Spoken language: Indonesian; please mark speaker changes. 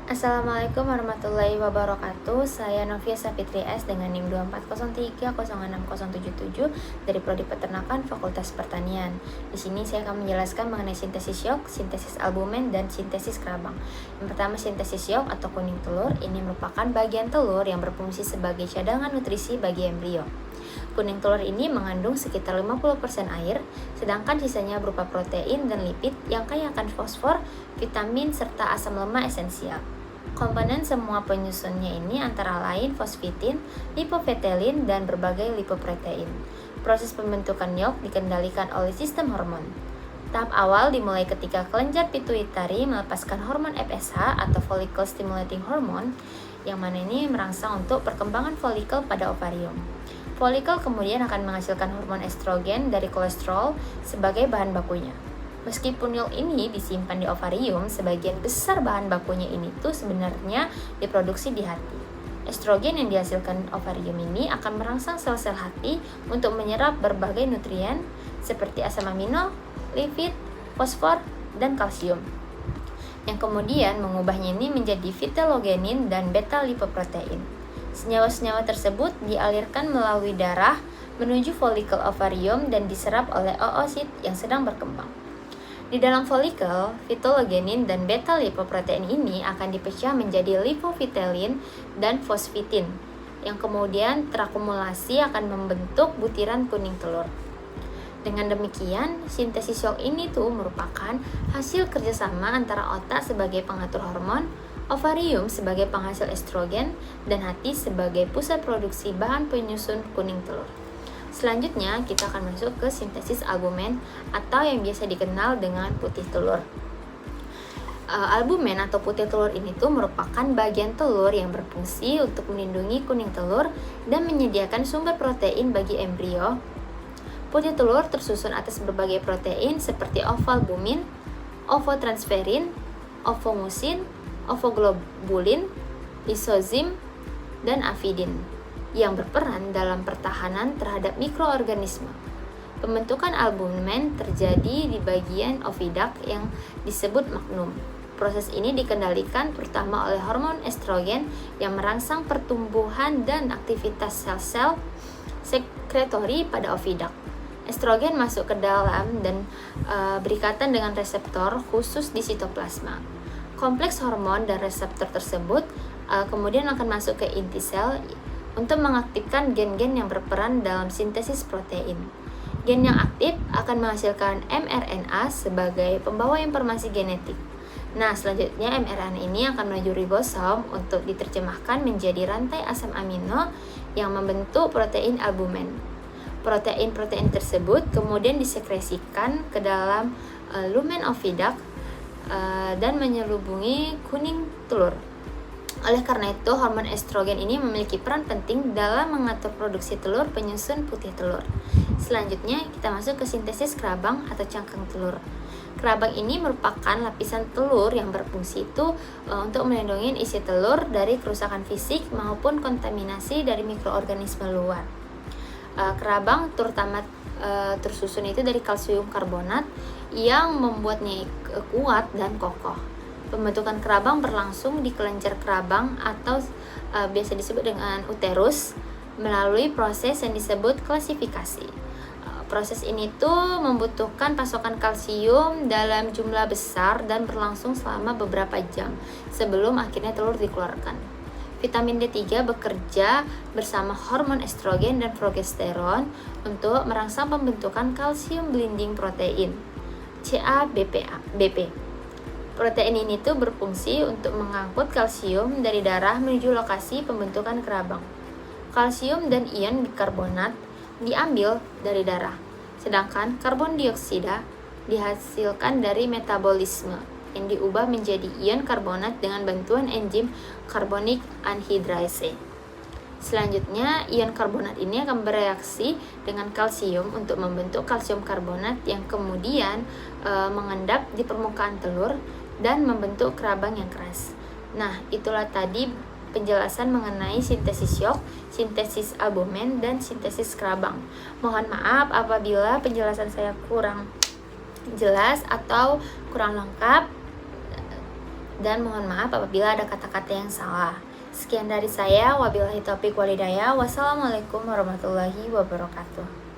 Speaker 1: Assalamualaikum warahmatullahi wabarakatuh. Saya Novia Safitri S dengan NIM 240306077 dari Prodi Peternakan Fakultas Pertanian. Di sini saya akan menjelaskan mengenai sintesis yolk, sintesis albumen, dan sintesis kerabang. Yang pertama, sintesis yolk atau kuning telur. Ini merupakan bagian telur yang berfungsi sebagai cadangan nutrisi bagi embrio. Kuning telur ini mengandung sekitar 50% air, sedangkan sisanya berupa protein dan lipid yang kaya akan fosfor, vitamin, serta asam lemak esensial. Komponen semua penyusunnya ini antara lain fosfitin, lipovetelin, dan berbagai lipoprotein. Proses pembentukan yolk dikendalikan oleh sistem hormon. Tahap awal dimulai ketika kelenjar pituitari melepaskan hormon FSH atau follicle stimulating hormone, yang mana ini merangsang untuk perkembangan folikel pada ovarium. Folikel kemudian akan menghasilkan hormon estrogen dari kolesterol sebagai bahan bakunya. Meskipun yolk ini disimpan di ovarium, sebagian besar bahan bakunya ini tuh sebenarnya diproduksi di hati. Estrogen yang dihasilkan ovarium ini akan merangsang sel-sel hati untuk menyerap berbagai nutrien seperti asam amino, lipid, fosfor, dan kalsium, yang kemudian mengubahnya ini menjadi vitellogenin dan beta-lipoprotein. Senyawa-senyawa tersebut dialirkan melalui darah menuju folikel ovarium dan diserap oleh oosit yang sedang berkembang. Di dalam folikel, vitellogenin dan beta-lipoprotein ini akan dipecah menjadi lipovitelin dan fosfitin, yang kemudian terakumulasi akan membentuk butiran kuning telur. Dengan demikian, sintesis yolk ini tuh merupakan hasil kerjasama antara otak sebagai pengatur hormon, ovarium sebagai penghasil estrogen, dan hati sebagai pusat produksi bahan penyusun kuning telur. Selanjutnya, kita akan masuk ke sintesis albumen atau yang biasa dikenal dengan putih telur. Albumen atau putih telur ini tuh merupakan bagian telur yang berfungsi untuk melindungi kuning telur dan menyediakan sumber protein bagi embrio. Putih telur tersusun atas berbagai protein seperti ovalbumin, ovotransferin, ovomusin, ovoglobulin, lisozim, dan avidin, yang berperan dalam pertahanan terhadap mikroorganisme. Pembentukan albumen terjadi di bagian oviduct yang disebut magnum. Proses ini dikendalikan terutama oleh hormon estrogen yang merangsang pertumbuhan dan aktivitas sel-sel sekretori pada oviduct. Estrogen masuk ke dalam dan berikatan dengan reseptor khusus di sitoplasma. Kompleks hormon dan reseptor tersebut kemudian akan masuk ke inti sel untuk mengaktifkan gen-gen yang berperan dalam sintesis protein. Gen yang aktif akan menghasilkan mRNA sebagai pembawa informasi genetik. Nah, selanjutnya mRNA ini akan menuju ribosom untuk diterjemahkan menjadi rantai asam amino yang membentuk protein albumen. Protein-protein tersebut kemudian disekresikan ke dalam lumen oviduct dan menyelubungi kuning telur. Oleh karena itu, hormon estrogen ini memiliki peran penting dalam mengatur produksi telur penyusun putih telur. Selanjutnya, kita masuk ke sintesis kerabang atau cangkang telur. Kerabang ini merupakan lapisan telur yang berfungsi untuk melindungi isi telur dari kerusakan fisik maupun kontaminasi dari mikroorganisme luar. Kerabang terutama tersusun itu dari kalsium karbonat yang membuatnya kuat dan kokoh. Pembentukan kerabang berlangsung di kelenjar kerabang atau biasa disebut dengan uterus melalui proses yang disebut klasifikasi. Proses ini tuh membutuhkan pasokan kalsium dalam jumlah besar dan berlangsung selama beberapa jam sebelum akhirnya telur dikeluarkan. Vitamin D3 bekerja bersama hormon estrogen dan progesteron untuk merangsang pembentukan kalsium binding protein CABP. Protein ini tuh berfungsi untuk mengangkut kalsium dari darah menuju lokasi pembentukan kerabang. Kalsium dan ion bikarbonat diambil dari darah, sedangkan karbon dioksida dihasilkan dari metabolisme yang diubah menjadi ion karbonat dengan bantuan enzim carbonic anhydrase. Selanjutnya, ion karbonat ini akan bereaksi dengan kalsium untuk membentuk kalsium karbonat yang kemudian mengendap di permukaan telur dan membentuk kerabang yang keras. Nah, itulah tadi penjelasan mengenai sintesis yolk, sintesis albumen, dan sintesis kerabang. Mohon maaf apabila penjelasan saya kurang jelas atau kurang lengkap. Dan mohon maaf apabila ada kata-kata yang salah. Sekian dari saya, wabillahi taufiq walhidayah. Wassalamualaikum warahmatullahi wabarakatuh.